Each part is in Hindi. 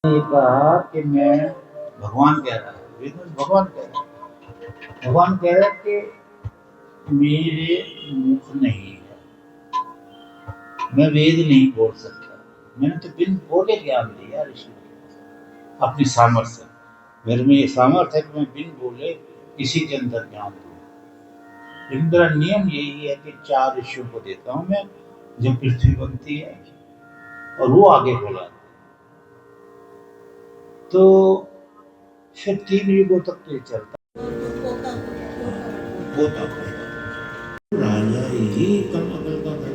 ये कहा कि मैं भगवान कह रहा है, वेद में भगवान कह रहा है, भगवान कह रहा है कि मेरे मुख नहीं है, मैं वेद नहीं बोल सकता। मैंने तो बिन बोले ज्ञान दिया ऋषि को, अपनी सामर्थ्य। मेरे में ये सामर्थ्य है कि मैं बिन बोले किसी के अंदर ज्ञान दूँ। लेकिन मेरा नियम यही है कि 4 ऋषियों को देता हूँ मैं, जब पृथ्वी बनती है और वो आगे फैलाते हैं। तो फिर 3 युगों तक तो ये चलता होता राजा ही कम अकल का था,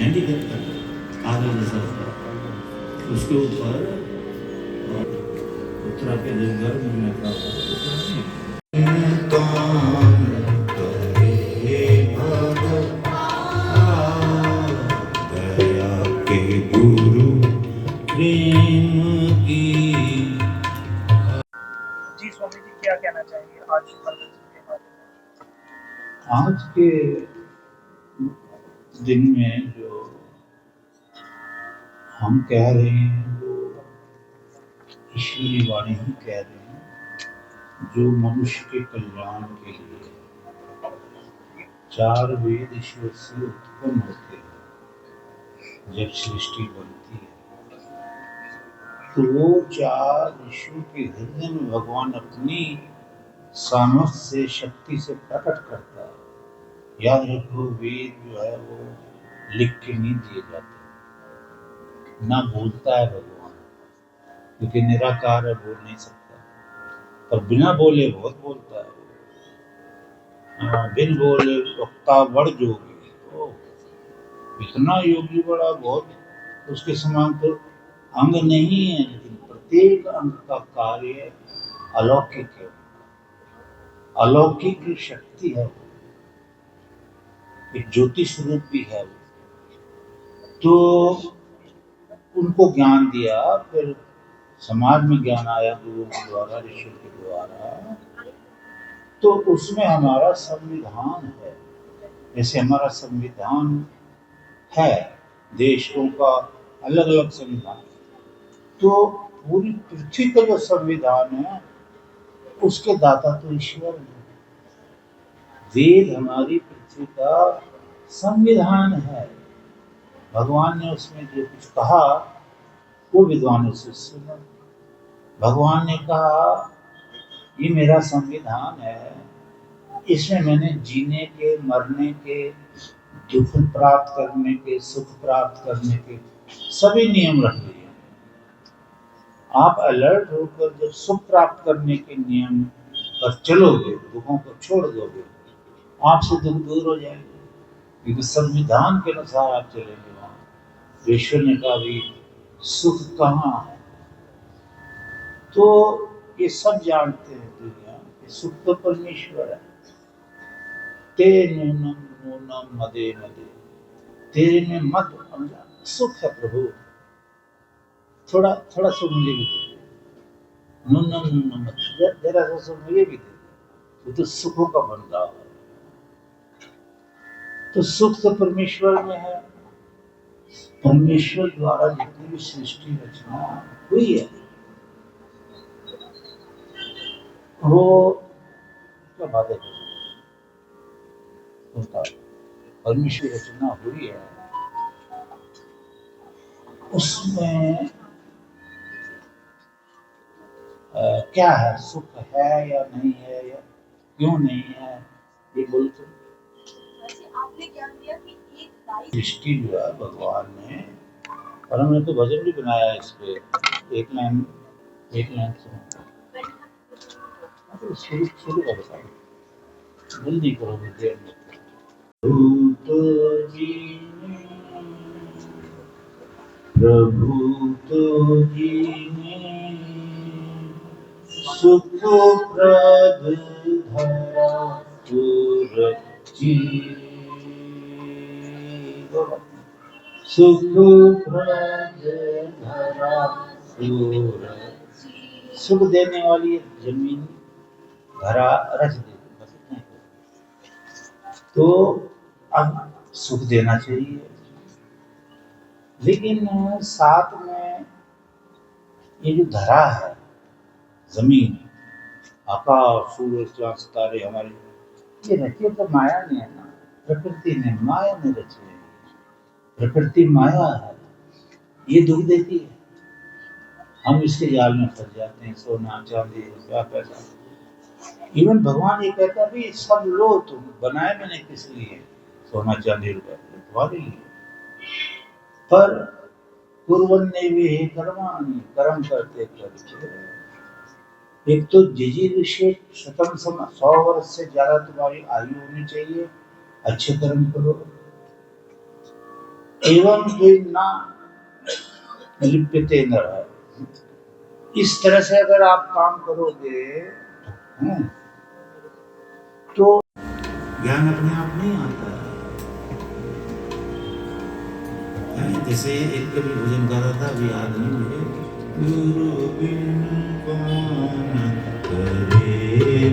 हैंडीकैप था, आगे जैसा था। उसके ऊपर उत्तरा के जंगल में दया के गुरु प्रेम की। जी स्वामी जी, क्या कहना चाहेंगे आज प्रदर्शन के बारे में? आज के दिन में जो हम कह रहे हैं वो ईश्वरी वाणी ही कह रहे हैं, जो मनुष्य के कल्याण के लिए 4 वेद ईश्वर से उत्पन्न होते हैं। जब सृष्टि बनती है तो वो 4 ऋषियों के हृदय में भगवान अपनी सामर्थ्य से, शक्ति से प्रकट करता है। याद रखो, वेद जो है वो लिख के नहीं दिए जाते, ना बोलता है भगवान, क्योंकि निराकार है, बोल नहीं सकता। पर बिना बोले बहुत बोलता है। बिन बोले वक्ता बड़ जोगी, ओ इतना योगी बड़ा, बहुत उसके समान तो अंग नहीं है, लेकिन प्रत्येक अंग का कार्य अलौकिक है, अलौकिक शक्ति है, वो एक ज्योति स्वरूप भी है वो। तो उनको ज्ञान दिया, फिर समाज में ज्ञान आया गुरुओं के द्वारा, ऋषियों के द्वारा। तो उसमें हमारा संविधान है, जैसे हमारा संविधान है, देशों का अलग अलग संविधान, तो पूरी पृथ्वी का जो संविधान है उसके दाता तो ईश्वर है। वेद हमारी पृथ्वी का संविधान है। भगवान ने उसमें जो कुछ कहा वो विद्वानों से सुना। भगवान ने कहा ये मेरा संविधान है, इसमें मैंने जीने के, मरने के, दुख प्राप्त करने के, सुख प्राप्त करने के सभी नियम रख दिए। आप अलर्ट होकर जब सुख प्राप्त करने के नियम पर चलोगे, दुखों को छोड़ दोगे, आपसे दुख दूर हो जाएंगे, क्योंकि संविधान के अनुसार आप चलेंगे। वहां ईश्वर ने कहा भी सुख कहाँ है, तो ये सब जानते हैं दुनिया कि सुख तो परमेश्वर है। ते नूनम नूनम मदे मदे, तेरे में मत सुख है प्रभु, थोड़ा थोड़ा सुख मुझे भी दे दे, नूनम नूनम जरा सा सुख मुझे भी दे दे, वो तो सुखों का भंडार है। तो सुख तो परमेश्वर में है। परमेश्वर द्वारा जितनी भी सृष्टि रचना हुई है वो क्या बात है, परमेश्वर रचना हुई है, उसमें क्या है, सुख है या नहीं है, या क्यों नहीं है, ये बोलते सृष्टि जो है भगवान ने, और हमने तो भजन भी बनाया इस पे, एक लाइन सुनो, शुरू शुरू का बताओ, जल्दी करो, देर में। प्रभु तो जीने सुखप्रद धरा सुरक्षी, सुखप्रद धरा सुरक्षी, सुख देने वाली जमीन, धरा रच देती, तो अब सुख देना चाहिए, लेकिन साथ में ये जो धरा है, जमीन, आकाश, सूरज, चांद, सितारे हमारे, ये रचे तो माया ने है ना, प्रकृति ने, माया ने रचे हैं। प्रकृति माया है, ये दुख देती है, हम इसके जाल में फंस जाते हैं। सोना, चांदी, रुपया, पैसा। इवन भगवान ये कहता है भी सब लो, तुम बनाए मैंने किस लिए, सोना, चांदी, रुपया तुम्हारे लिए। पर कुर्वन्नैवे कर्माणि, कर्म करते करते, एक तो जिजीविषे शतम 100 वर्ष से ज्यादा तुम्हारी आयु होनी चाहिए, अच्छे कर्म करो। एवं द्विना लिप्यते नरः, इस तरह से अगर आप काम करोगे तो ज्ञान अपने आप नहीं आता है। जैसे एक कभी भजन गा रहा था, अभी याद नहीं मुझे, गुरु बिन कौन करे